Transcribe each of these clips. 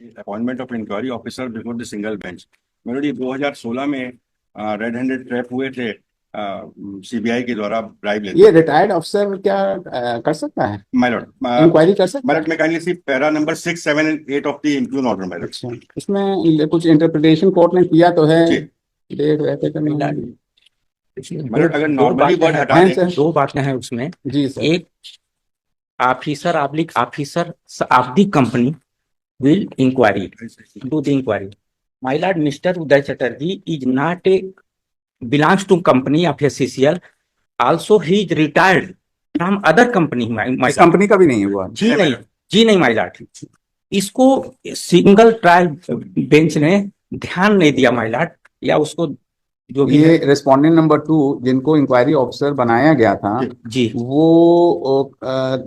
Appointment of inquiry officer before the single bench. मेरे 2016 में red handed trap हुए थे सीबीआई के द्वारा ब्राइब लेते। ये रिटायर्ड अफसर क्या कर सकता है? माय लॉर्ड, इंक्वायरी कर सकता माय है? लॉर्ड, मैं kindly C para number 6, 7 and 8 of the impugn order my Lord. अच्छा, इसमें कुछ इंटरप्रिटेशन कोर्ट ने किया तो है। जी। देख रहे थे कि नहीं। माय लॉर्ड, अगर नॉर्मली वर्ड हटा हैं दें। सर? दो बातें हैं उसमें। जी सर। एक, officer of the company will inquiry, do the inquiry. My lord, Mr. Uday Chatterjee is not belongs to company of SCCL. Also, he is retired from other company. इस company का भी नहीं हुआ। जी नहीं my lord. इसको single trial bench ने ध्यान नहीं दिया my lord, या उसको जो भी ये रेस्पोंडेंट नंबर 2 जिनको इंक्वायरी ऑफिसर बनाया गया था जी, वो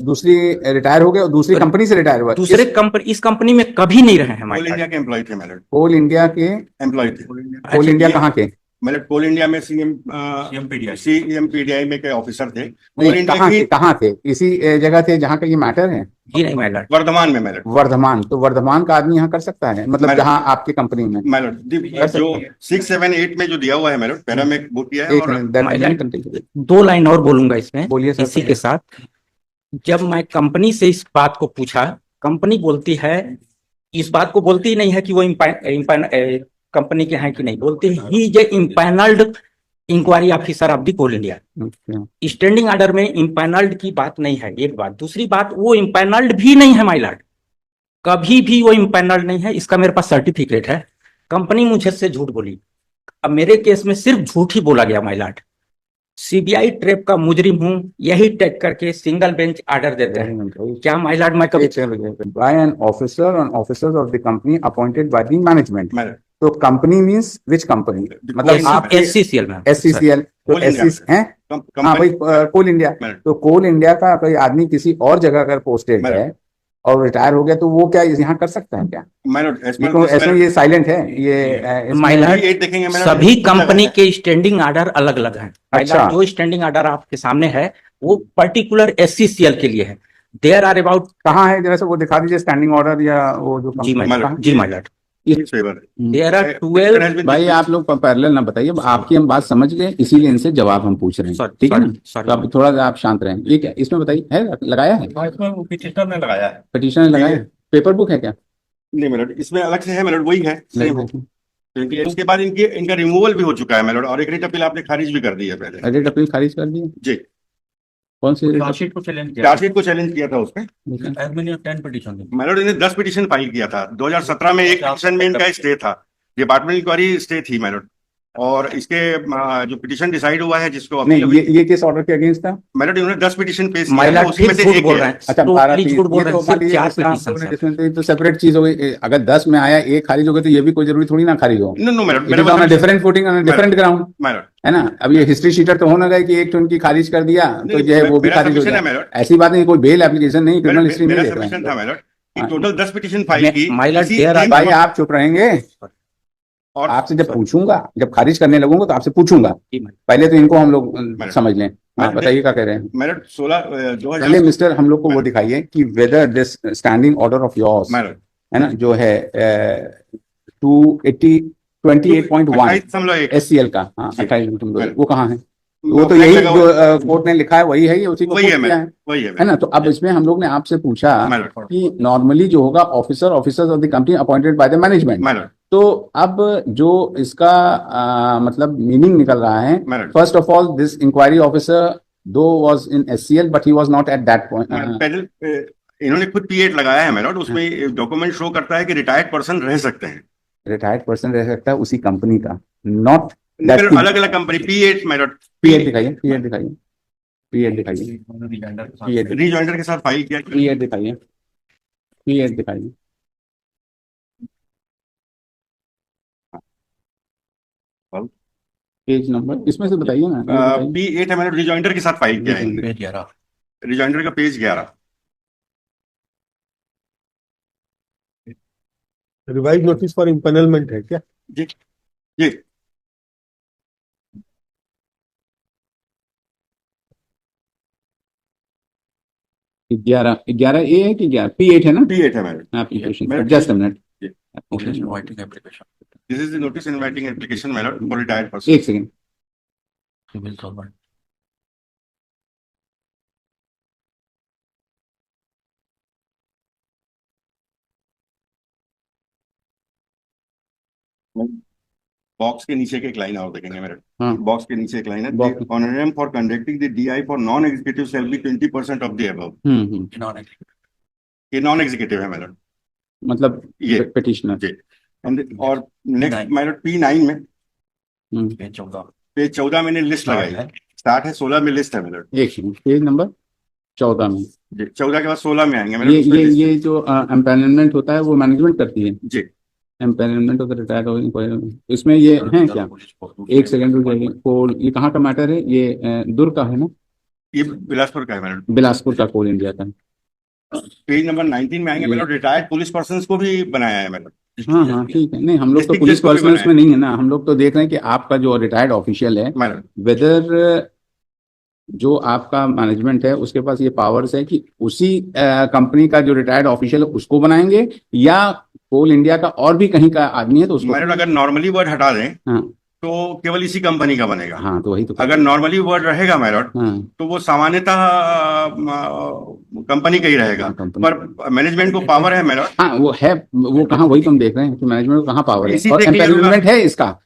दूसरी रिटायर हो गए और दूसरी कंपनी से रिटायर हुआ। दूसरे कंपनी, इस कंपनी में कभी नहीं रहे हैं। कोल इंडिया के एम्प्लॉय थे माय लॉर्ड। कोल इंडिया के एम्प्लॉय थे। कोल इंडिया कहाँ के? मतलब कोल इंडिया में सीएमपीडीआई में के ऑफिसर थे। कोल नहीं, इंडिया कहाँ थे? इसी जगह थे जहाँ का ये मैटर है? जी नहीं my lord. वर्धमान में मैलॉर्ड। वर्धमान, तो वर्धमान का आदमी यहाँ कर सकता है, मतलब जहाँ आपकी कंपनी में मैलॉर्ड जो 6, 7, 8 में जो दिया हुआ है मैलॉर्ड, पैरा में वो किया है। और दो लाइन और बोलूंगा इसमें। बोलिए सर। इसी के साथ, जब मैं कंपनी से इस बात को पूछा, कंपनी बोलती है, इस बात को बोलती ही नहीं है कि वो कंपनी के हैं कि नहीं, बोलती है he is impanelled inquiry officer of the Coal India. Standing order में इम्पैनल्ड की बात नहीं है, एक बात। दूसरी बात, वो इम्पैनल्ड भी नहीं है माय लॉर्ड, कभी भी वो इम्पैनल्ड नहीं है। इसका मेरे पास सर्टिफिकेट है। कंपनी मुझे से झूठ बोली। अब मेरे केस में सिर्फ झूठ ही बोला गया माय लॉर्ड। सीबीआई ट्रैप का मुजरिम हूं, यही टैग करके सिंगल बेंच ऑर्डर देते हैं। क्या माय लॉर्ड मैं कभी by an officer on officers of the company appointed by the management. तो कंपनी मींस विच कंपनी? मतलब आप एससीसीएल में, एससीसीएल तो एससी हैं? हाँ भाई, कोल इंडिया। तो कोल इंडिया का कोई आदमी किसी और जगह अगर पोस्टेड है और रिटायर हो गया तो वो क्या यहाँ कर सकता है क्या? इसमें ये साइलेंट है। ये माय लॉर्ड, सभी कंपनी के स्टैंडिंग ऑर्डर अलग अलग हैं। अच्छा। जो स्टैंडिंग ऑर्डर आपके सामने है वो पर्टिकुलर एससीसीएल के लिए है। देयर आर अबाउट, कहाँ है जरा से वो दिखा दीजिए स्टैंडिंग ऑर्डर या वो जो। जी माय लॉर्ड, देयर आर 12। भाई आप लोग पैरेलल ना बताइए, आपकी हम बात समझ गए, इसीलिए इनसे जवाब हम पूछ रहे हैं, ठीक है ना? तो अब थोड़ा सा आप शांत रहें। ये क्या इसमें बताइए, है लगाया है? पिटिशनर ने लगाया है। पिटिशनर ने लगाया है। पेपर बुक है क्या? नहीं मेलॉर्ड, इसमें अलग से है मेलॉर्ड, वही है। क्योंकि उसके बाद इनका रिमूवल भी हो चुका है मेलॉर्ड, और एक रिट अपील आपने खारिज भी कर दी है पहले। रिट अपील खारिज कर दी जी। कौन सी? चार्जशीट को चैलेंज किया था उसमें। मेलॉर्ड इन्हें 10 पिटीशन फाइल किया था। 2017 में एक पिटीशन में इनका स्टे था, डिपार्टमेंट इंक्वायरी स्टे थी मेलॉर्ड। और इसके जो पिटीशन डिसाइड हुआ है जिसको नहीं, ये किस ऑर्डर के अगेंस्ट था? मेलॉर्ड इन्होंने 10 पिटीशन पेश किया है, उसमें से एक बोल रहे हैं। अच्छा, तो सेपरेट चीज हो गई। अगर 10 में आया, एक खारिज हो गया तो ये भी कोई जरूरी थोड़ी ना खारिज हो। No, different footing, different ground है ना। अब ये हिस्ट्री शीटर तो होना गया कि एक उनकी खारिज कर दिया तो जो है वो भी खारिज हो गया। ऐसी बात नहीं, कोई बेल एप्लीकेशन नहीं, क्रिमिनल हिस्ट्री नहीं देख रहे हैं। टोटल 10 पिटीशन फाइल की। भाई आप चुप रहेंगे, और आपसे जब पूछूंगा, जब खारिज करने लगूंगा तो आपसे पूछूंगा। पहले तो इनको हम लोग समझ लें। बताइए क्या कह रहे हैं। मेरठ 16 पहले मिस्टर हम लोग को वो दिखाइए कि whether this standing order of yours है ना, जो है 28.1 एससीएल का, हाँ 28, वो कहाँ है? वो तो यही जो कोर्ट ने लिखा है वही है, ये उसी को है ना। तो अब इसमें हम लोग ने आपसे पूछा कि नॉर्मली जो होगा officers of the company appointed by the management. तो अब जो इसका मतलब मीनिंग निकल रहा है, first of all this inquiry officer दो was in SCL but he was not at that point. इन्होंने खुद P8 लगाया है मेलॉर्ड, उसमें डॉक्यूमेंट शो करता है कि रिटायर्ड पर्सन रह सकते हैं। रिटायर्ड पर्सन रह सकता है उसी कंपनी का, नॉट अलग अलग कंपनी। P8 मेलॉर्ड, P8 दिखाइए, P8 दिखाइए, P8 दिखाइए, रीजॉइंडर के साथ फाइल किया। P8 दिखाइए, P8 दिखाइए। पेज नंबर इसमें से बताइए ना। P8 है, मैंने रिजॉइंडर के साथ फाइल किया है। पेज 11, रिजॉइंडर का page 11। Revise notice for empanelment है क्या? जी जी। ग्यारह ए है कि 11? P8 है ना? P8 है madam. Just a minute. Notice inviting application. This is the notice inviting application, my lord, for retired person. एक सेकंड, Civil servant. बॉक्स के नीचे की एक लाइन और देखेंगे मेरे, हाँ। बॉक्स के नीचे एक लाइन है, box- honorarium for conducting the DI for non executive shall be 20% of the above. ये नॉन एग्जीक्यूटिव है मेरे, मतलब ये पिटिशनर। जी। और नेक्स्ट मेरे P9 में पेज 14 मैंने लिस्ट लगाई है, स्टार्ट है 16 में लिस्ट है मेरे। एक सेकंड, पेज नंबर 14 में, जी 14 के बाद 16 में आएंगे मेरे। ये जो एम्पैनलमेंट होता है वो मैनेजमेंट करती है जी। एम्पैनलमेंट ऑफ द रिटायर्ड, इसमें ये है क्या? एक सेकंड रुक जाइए, कोल ये कहाँ का मैटर है? ये दुर्ग का है ना? ये बिलासपुर का है मेरे, बिलासपुर का कोल इंडिया का। पेज नंबर 19 में आएंगे मेरे। रिटायर्ड पुलिस पर्सन को भी बनाया है मैंने। हाँ हाँ ठीक है, नहीं हम लोग तो District पुलिस judge को भी पर्सनल्स बनाया में नहीं है ना, हम लोग तो देख रहे हैं कि आपका जो रिटायर्ड ऑफिशियल है, मैडम वेदर जो आपका मैनेजमेंट है उसके पास ये पावर्स है कि उसी कंपनी का जो रिटायर्ड ऑफिशियल है उसको बनाएंगे, या कोल इंडिया का और भी कहीं का आदमी है तो उसको। मैडम अगर नॉर्मली वर्ड हटा दें हाँ तो केवल इसी कंपनी का बनेगा। हाँ, तो वही तो। अगर नॉर्मली वर्ड रहेगा मैडम हाँ तो वो सामान्यतः कंपनी का ही रहेगा, हाँ, कंपनी। पर मैनेजमेंट को पावर है मैडम। हाँ वो है, वो कहाँ, वही तुम देख रहे हैं कि मैनेजमेंट को कहाँ पावर है, इसी और से clear होगा। एम्पैनलमेंट है इसका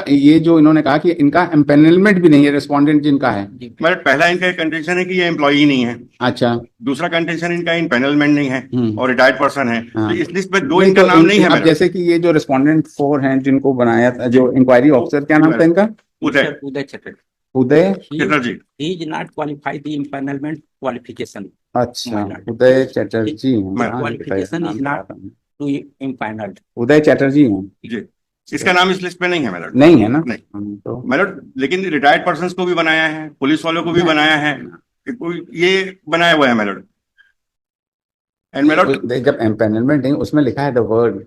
ये जो इन्होंने कहा कि इनका एम्पैनलमेंट भी नहीं है, रेस्पोंडेंट जिनका है। मैडम पहला इनका कंटेंशन है कि ये एम्प्लॉई नहीं है, अच्छा, दूसरा कंटेंशन इनका एम्पैनलमेंट नहीं है और रिटायर्ड पर्सन है। हाँ। तो इस लिस्ट में दो नहीं, इनका तो नाम नहीं है अब मैडम। जैसे कि ये जो रेस्पोंडेंट 4 हैं जिनको बनाया था, जो इंक्वायरी ऑफिसर, क्या नाम था इनका? उदय Uday Chatterjee. Uday. Chatterjee. He is not qualified the empanelment qualification. अच्छा, उदय चटर्जी हैं। मैं- हाँ, Qualification नाम is तो not- आता है। To empaneled. उदय चटर्जी हैं, जी, इसका नाम इस लिस्ट में नहीं है मैडम। नहीं है ना? नहीं। तो मैडम लेकिन रिटायर्ड पर्सन को भी बनाया है, पुलिस वालों को भी बनाया है, ये बनाया हुआ है मैडम। एंड मैडम जब एम्पैनलमेंट नहीं उसमें लिखा है the word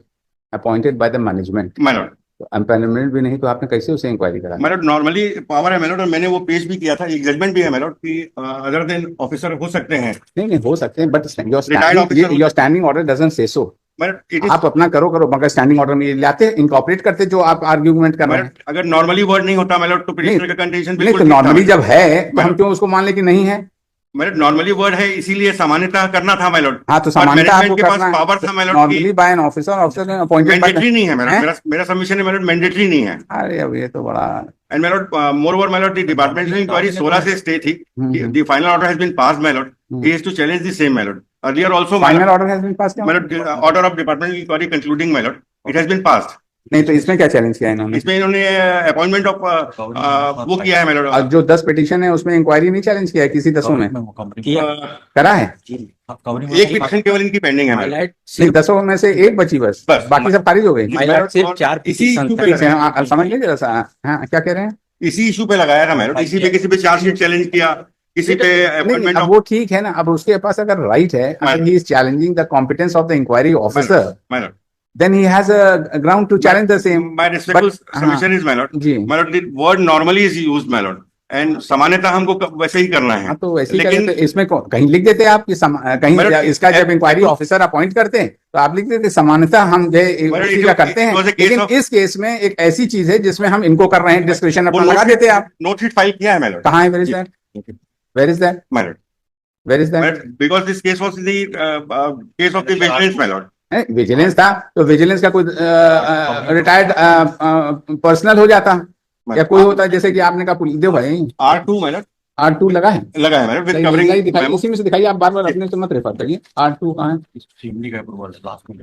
appointed by the management, madam तो एम्पैनलमेंट भी नहीं तो आपने कैसे उसे इंक्वायरी करा? मैडम नॉर्मली पावर है मैडम, और मैंने वो पेश भी किया था, एक जजमेंट भी है मैडम कि अदर देन ऑफिसर हो सकते हैं नहीं हो सकते हैं, but Retired officer- your standing order doesn't say so. Madam. It आप अपना करो मगर स्टैंडिंग ऑर्डर में ये लाते इनकॉर्पोरेट करते जो आप आर्ग्यूमेंट कर रहे हैं। अगर नॉर्मली वर्ड नहीं होता मैडम तो पिटिशनर नहीं, का कंटेंशन नहीं बिल्कुल तो ठीक था नॉर्मली मैडम। जब है तो हम क्यों उसको मान ले कि नहीं है? मैडम नॉर्मली वर्ड है इसीलिए सामान्यतः करना था मैडम। हाँ तो सामान्यतः आपको के पास करना पावर था madam. Normally by an officer appointed by. Mandatory नहीं है मैडम, मेरा सबमिशन है मैडम, मैंडेटरी नहीं है। अरे अब ये तो बड़ा। And madam more over madam the departmental inquiry 16 से स्टे थी, the final order has been passed madam, he has to challenge the same madam. Earlier also final order has been passed madam, order of departmental inquiry concluding madam, it has been passed. नहीं तो इसमें क्या challenge किया इन्होंने? इसमें इन्होंने appointment of वो किया है मैडम। और जो 10 पिटीशन है उसमें इंक्वायरी नहीं चैलेंज किया है किसी 10 में? करा है एक पिटीशन केवल इनकी पेंडिंग है मैडम। नहीं, 10 में से एक बची बस, बस। बाकी सब खारिज हो गई। सिर्फ 4 इसी petition issue पे थे। ठीक है, हाँ, समझ लीजिए जरा सा। हाँ क्या कह रहे हैं? इसी इशू पे लगाया था मैडम, इसी पे किसी पे चार्जशीट चैलेंज किया, किसी पे नहीं, अपॉइंटमेंट अब ऑफ वो ठीक है ना, अब उसके पास अगर राइट है, अगर he is challenging the competence of the inquiry officer, madam. then he has a ground to challenge the same. My respectful But- submission is my lord, जी my lord, the word normally is used my lord, and सामान्यतः हमको वैसे ही करना है। हाँ तो वैसे ही लेकिन- करें, तो इसमें कहीं लिख देते आप कि कहीं मैडम, इसका जब इंक्वायरी ऑफिसर अपॉइंट करते हैं तो आप लिख देते सामान्यतः हम जो है मैडम, उसी का करते it was a हैं, case लेकिन of- इस केस में एक ऐसी चीज है जिसमें हम इनको कर रहे हैं, डिस्क्रिप्शन वो अपना लगा देते हैं आप। नोट शीट फाइल किया है my lord, कहाँ है? Where is that? Where is that? my lord, where is that? because this case was the case of the vigilance my lord। Vigilance था तो विजिलेंस का कोई रिटायर्ड पर्सनल हो जाता या कोई होता है, जैसे कि आपने कहा पुलिस दो भाई R2 my lord R2 लगा है, लगा है मैडम, विद सही कवरिंग दिखाई, उसी में से दिखाइए आप, बार बार अपने से मत रेफर करिए। R2 कहाँ है?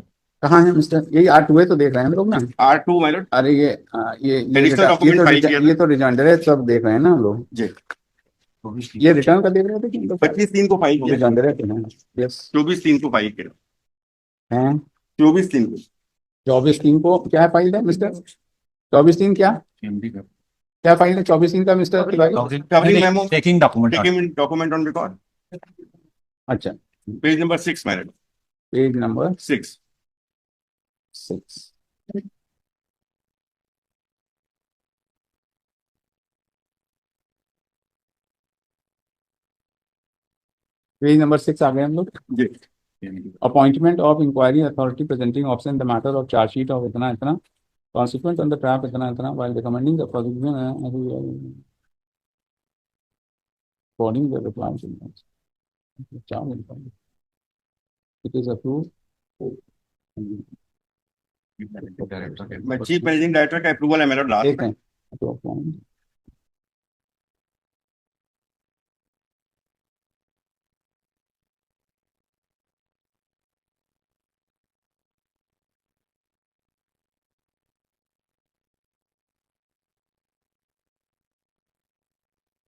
कहाँ है मिस्टर? यही R2 है तो देख रहे हैं हम लोग ना। R2 my lord अरे ये Additional document file किया था। ये तो रिजॉइंडर है, सब देख रहे हैं ना हम लोग। जी, ये रिटर्न का देख रहे थे कि 25/3 को फाइल किया, रिजॉइंडर है। यस 24/3 को फाइल किया, हैं 24/3 को 24/3 को क्या फाइल है मिस्टर? 24/3 क्या फाइल है 24/3 का mister Tiwari? Covering memo, taking document taking document on record, अच्छा, page number 6 my lord, page number 6। 6। Page number 6 आ गए हम लोग। जी appointment of inquiry authority presenting option the matter of chargesheet of इतना इतना कॉन्सिक्वेंट ऑन द ट्रैप इतना इतना while recommending the prosecution according to the requirements. It is approved. Chief managing director का अप्रूवल है मेरा लास्ट में।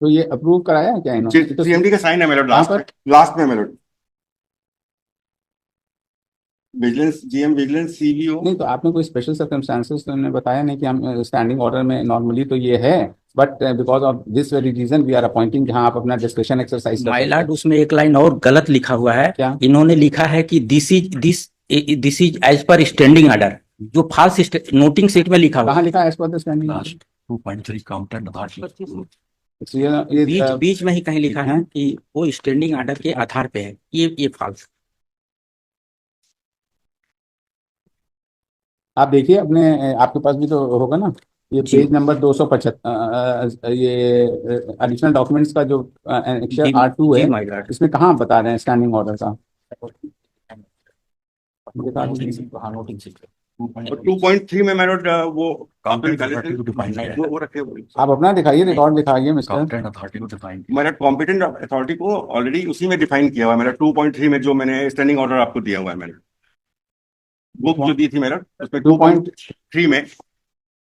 तो ये अप्रूव कराया है क्या इन्होंने? सीएमडी का साइन है मेरा लास्ट में मेरा विजिलेंस जीएम विजिलेंस सीवीओ। नहीं, तो आपने कोई स्पेशल सर्कमस्टांसेस तो उन्होंने बताया नहीं कि हम स्टैंडिंग ऑर्डर में नॉर्मली तो ये है, but because of this very reason we are appointing, जहां आप अपना डिस्कशन एक्सरसाइज कर माय लॉर्ड, उसमें एक लाइन और गलत लिखा हुआ है। क्या? इन्होंने लिखा है कि this is as per standing order, जो फाल्स नोटिंग सीट में लिखा हुआ है। कहाँ लिखा है as per the standing? 2.3 counter ये बीच में ही कहीं लिखा है कि वो स्टैंडिंग ऑर्डर के आधार पे है। ये फाल्स। आप देखिए अपने, आपके पास भी तो होगा ना, ये पेज नंबर 275 ये एडिशनल डॉक्यूमेंट्स का जो R2 है, इसमें कहाँ बता रहे हैं स्टैंडिंग ऑर्डर का? 2.3 में मैंने वो रखे हुए। आप अपना दिखाइए, रिकॉर्ड दिखाइए मिस्टर। मैंने कॉम्पिटेंट अथॉरिटी को ऑलरेडी उसी में डिफाइन किया हुआ है। मेरा 2.3 में जो मैंने स्टैंडिंग ऑर्डर आपको दिया हुआ है, मैंने बुक जो दी थी मेरा, उसमें 2.3 में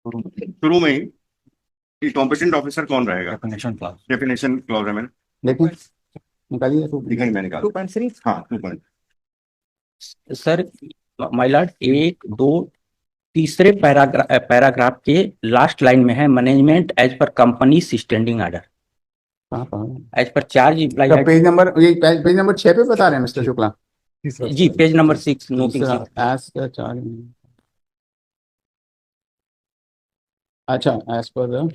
शुरू में ही कॉम्पिटेंट ऑफिसर कौन रहेगा डेफिनेशन क्लॉज है। मैंने देखिए निकालिए, दिखाई मैंने निकाला 2.3। हाँ 2. सर माय लॉर्ड, 1 2 तीसरे पैराग्राफ के लास्ट लाइन में है management as per company standing order, as per charge employee. Page number, ये पेज नंबर 6 पे बता रहे हैं mister Shukla ji, page number 6 noting. अच्छा, as per the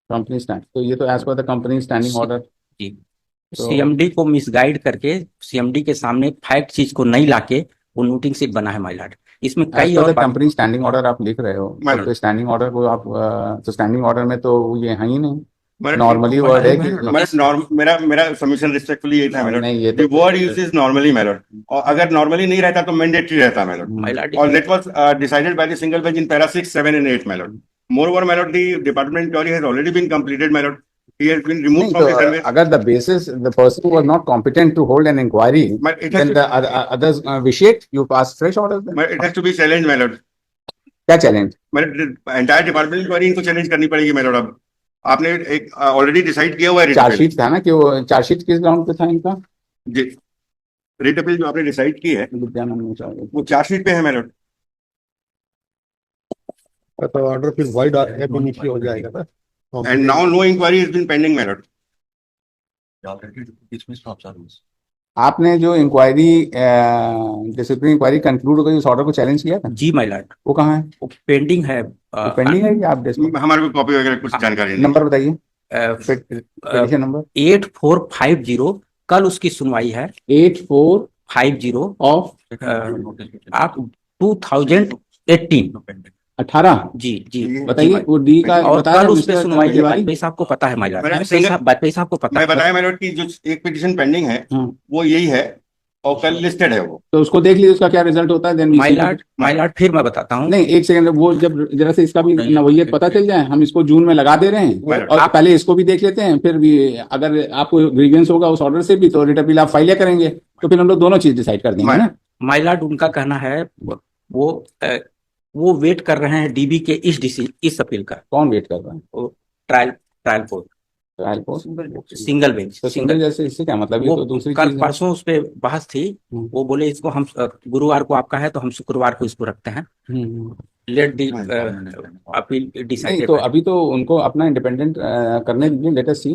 company stand, तो ये तो as per the company standing order जी। सीएमडी को मिसगाइड करके, सीएमडी के सामने फैक्ट चीज को नहीं लाके वो नोटिंग सीट बना है माय लॉर्ड। इसमें कई और कंपनी स्टैंडिंग ऑर्डर आप लिख रहे हो, तो स्टैंडिंग ऑर्डर को आप तो स्टैंडिंग ऑर्डर में तो ये है ही नहीं। नॉर्मली वर्ड है कि मेरा सबमिशन रिस्पेक्टफुली यही था मेरा, नहीं, ये तो वर्ड यूज इज नॉर्मली मेरा, और अगर नॉर्मली नहीं रहता तो मैंडेटरी रहता मेरा, और that was decided by the single bench in para 6, 7 and 8 मेरा। मोरओवर मेरा the department inquiry has already been completed मेरा, he has been removed from the service. अगर the basis the person was not competent to hold an inquiry, then the others vitiate, you pass fresh orders then. It has to be challenged, my lord. क्या challenge? Entire department inquiry इनको challenge करनी पड़ेगी my lord। अब आपने एक already decide किया हुआ है चार्जशीट था ना, कि वो चार्जशीट किस ग्राउंड पे था इनका? जी, रेट अपील जो आपने डिसाइड की है वो चार्जशीट पे है my lord। तो ऑर्डर फिर वाइड एबोनिटी हो जाएगा ना। And now no inquiry has been pending, my lord. आपने जो इंक्वायरी डिसिप्लिन इंक्वायरी कंक्लूड हो गई, उस ऑर्डर को चैलेंज किया था? जी माय लॉर्ड, वो कहाँ है? वो पेंडिंग है। पेंडिंग है कि आप हमारे को कॉपी वगैरह कुछ जानकारी नहीं। नंबर बताइए, पिटीशन नंबर 8450। कल उसकी सुनवाई है 8450 ऑफ आप 2018 18। जी जी बताइए, वो डी का और बताया कल उस पे सुनवाई है। वाजपेयी साहब को पता है माय लॉर्ड, वाजपेयी साहब को पता है। मैं बताया मेरे कि जो एक पिटीशन पेंडिंग है वो यही है, और कल लिस्टेड है वो, तो उसको देख लीजिए उसका क्या रिजल्ट होता है। देन माय लॉर्ड फिर मैं बताता हूँ। नहीं, एक सेकंड, वो जब जरा से इसका भी नवैयत पता चल जाए, हम इसको जून में लगा दे रहे हैं, और आप पहले इसको भी देख लेते हैं, फिर भी अगर आपको ग्रीवेंस होगा उस ऑर्डर से भी, तो रिट अपील आप फाइल करेंगे, तो फिर हम लोग दोनों चीज डिसाइड कर देंगे ना। माय लॉर्ड, उनका कहना है वो वेट कर रहे हैं डीबी के इस अपील का। कौन वेट कर रहा है? वो ट्रायल कोर्ट सिंगल बेंच। तो सिंगल जैसे इससे क्या मतलब? ये तो दूसरी कल चीज परसों उस पे बहस थी, वो बोले इसको हम गुरुवार को आपका है तो हम शुक्रवार को इसको रखते हैं, लेट दी अपील डिसाइड। तो अभी तो उनको अपना इंडिपेंडेंट करने दीजिए, लेट अस सी।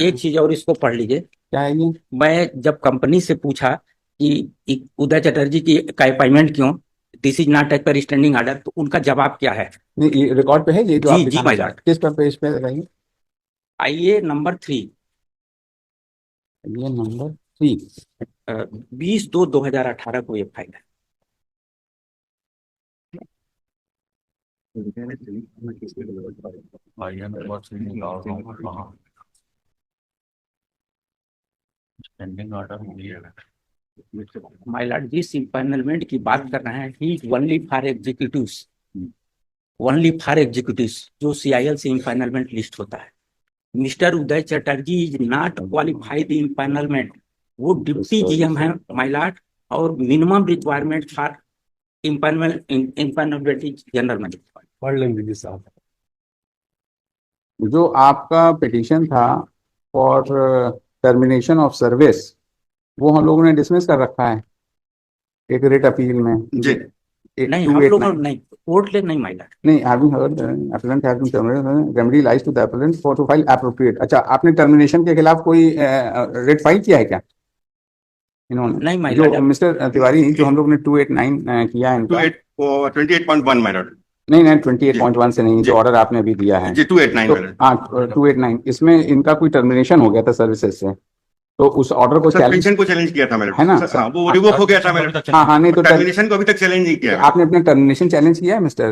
एक चीज और इसको पढ़ लीजिए। क्या है ये? मैं जब कंपनी से पूछा कि उदय चटर्जी की का अपॉइंटमेंट क्यों, this is not as per standing order, तो उनका जवाब क्या है? नहीं, ये रिकॉर्ड पे है ये जो जी माय लॉर्ड। किस पर पेज पे लगाइए? आइए नंबर 3। ये नंबर 3 20/2/2018 को ये फाइल है। माय लॉर्ड, जिस इम्पैनलमेंट की बात कर रहे हैं ही only for executives, only for executives जो CIL से इम्पैनलमेंट लिस्ट होता है। Mister Uday Chatterjee is not qualified empanelment, वो डिप्टी GM है माय लॉर्ड, और minimum requirement for empanelment is general manager. पढ़ लेंगे जी साहब। जो आपका पिटीशन था फॉर टर्मिनेशन ऑफ सर्विस, वो हम लोगों ने डिसमिस कर रखा है एक रिट अपील में जी। नहीं, हम लोग नहीं, कोर्ट ले नहीं माय लॉर्ड। नहीं, having heard appellant has been terminated, remedy lies to the appellant for to file appropriate। अच्छा, आपने टर्मिनेशन के खिलाफ कोई रिट फाइल किया है क्या इन्होंने? नहीं माय जो लॉर्ड, मिस्टर तिवारी, जो हम लोग ने 289 किया है इनका। 28.1 माय लॉर्ड। नहीं 28.1 से नहीं, जो ऑर्डर आपने अभी दिया है जी 289 तो, माय लॉर्ड। हाँ 289, इसमें इनका कोई टर्मिनेशन हो गया था सर्विसेज से, तो उस ऑर्डर को सस्पेंशन को चैलेंज किया था मैंने, है ना? हाँ, वो रिवोक हो गया था मैंने। हाँ नहीं, तो टर्मिनेशन को अभी तक चैलेंज नहीं किया। आपने अपना टर्मिनेशन चैलेंज किया है mister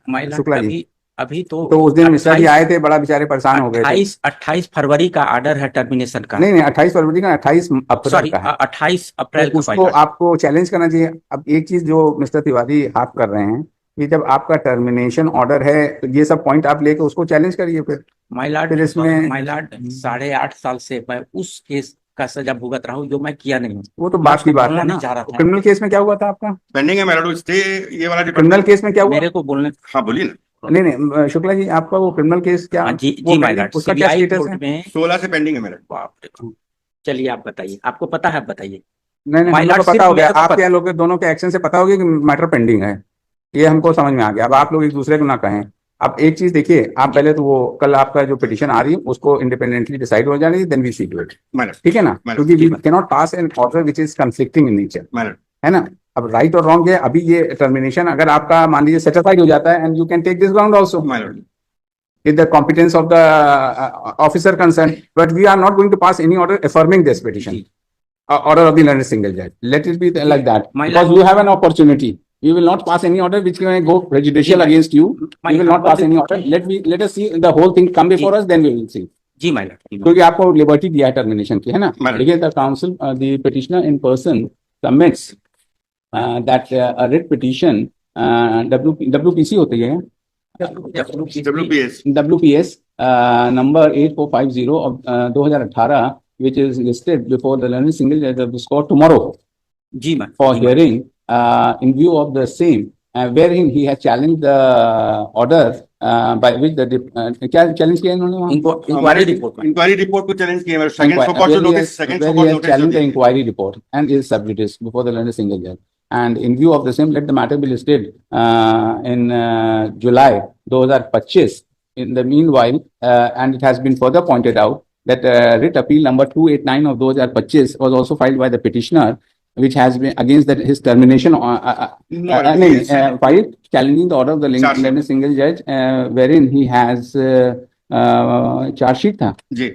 my Lord, Shukla ji? अभी तो उस दिन मिश्रा जी आए थे, बड़ा बेचारे परेशान हो गए थे। 28 फरवरी का ऑर्डर है टर्मिनेशन का। नहीं 28 फरवरी का, 28 अप्रैल सॉरी, का है। 28 अप्रैल तो का उसको आपको चैलेंज करना चाहिए। अब एक चीज जो मिस्टर तिवारी आप कर रहे हैं कि जब आपका टर्मिनेशन ऑर्डर है तो ये सब पॉइंट आप लेके उसको चैलेंज करिए फिर। माय लॉर्ड, फिर इसमें 8.5 साल से मैं उस केस का सजा भुगत रहा हूँ जो मैं किया नहीं हूँ। वो तो बात की बात है ना। क्रिमिनल केस में क्या हुआ था आपका? पेंडिंग है मैडम, स्टे ये वाला क्रिमिनल केस में क्या हुआ? मेरे को बोलने, हाँ बोलिए ना। नहीं शुक्ला जी, आपका वो क्रिमिनल केस क्या? जी माय लॉर्ड, उसका क्या CBI स्टेटस कोर्ट है? में 16 से पेंडिंग है मेरे। बाप रे। चलिए आप बताइए, आपको पता है, बताइए। नहीं My हमको lord, पता हो गया, सिर्फ आपके लोग दोनों के एक्शन से पता हो गया कि मैटर पेंडिंग है, ये हमको समझ में आ गया। अब आप लोग एक दूसरे को ना कहें। अब एक चीज देखिए, आप पहले तो वो कल आपका जो पिटीशन आ रही है उसको इंडिपेंडेंटली डिसाइड हो जाने, then we see to it, ठीक है ना? क्योंकि we can not pass an order which is conflicting in nature, है ना? अब राइट और रॉन्ग है, अभी ये टर्मिनेशन अगर आपका मान लीजिए सेटिस्फाइड हो जाता है, and you can take this ground also with the competence of the officer concerned, but we are not going to pass any order affirming this petition, order of the learned single judge. Let it be like that, because you have an opportunity. We will not pass any order which can go prejudicial against you. We will not pass any order. Let us see the whole thing come before us, then we will see. जी my lord, क्योंकि आपको liberty दिया है termination की, है ना? देखिए, the council, the petitioner in person submits that a writ petition, WPC होती है, WPS number 8450 of 2018, which is listed before the learned single judge of this court tomorrow जी ma'am, for hearing in view of the same, wherein he has challenged the order by which the क्या challenge किया इन्होंने वहाँ? Inquiry report को challenge किया। Second so called notice, challenged the inquiry report and is sub judice before the learned single judge. And in view of the same, let the matter be listed in July 2025. In the meanwhile, and it has been further pointed out that writ appeal number 289 of 2025 was also filed by the petitioner, which has been against that his termination filed challenging the order of the learned single judge, wherein he has charge sheet था जी,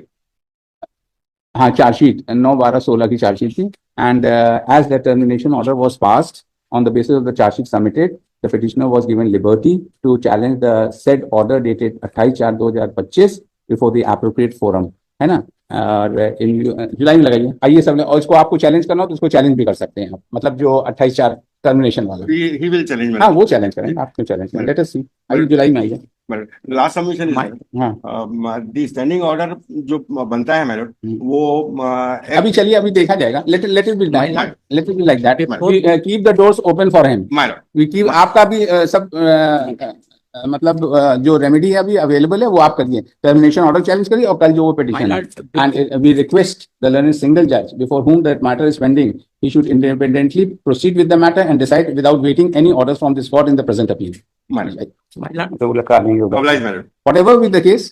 हाँ chargesheet 9/12/16 की chargesheet थी, and as the termination order was passed on the basis of the charge sheet submitted, the petitioner was given liberty to challenge the said order dated 28/4/2025 before the appropriate forum, है ना? और जुलाई में लगाइए, आइए सब, और इसको आपको चैलेंज करना हो तो उसको चैलेंज भी कर सकते हैं आप, मतलब जो 28/4 टर्मिनेशन वाला, he will challenge। हाँ वो चैलेंज करेंगे, आप क्यों चैलेंज करें? लेट अस सी, आइए जुलाई में आइए। लास्ट सबमिशन हाँ दी स्टैंडिंग ऑर्डर जो बनता है मैडम, वो अभी चलिए, अभी देखा जाएगा। Let it be like that, keep the doors open for him, we keep, आपका भी सब मतलब जो रेमेडी है अभी अवेलेबल है वो आप करिए, टर्मिनेशन ऑर्डर चैलेंज करिए, और कल जो वो पिटीशन है, and we request the learning single जज before whom that matter is pending, he should independently proceed with the matter and decide without waiting any orders from this court in the present appeal. my lord, Whatever be the case,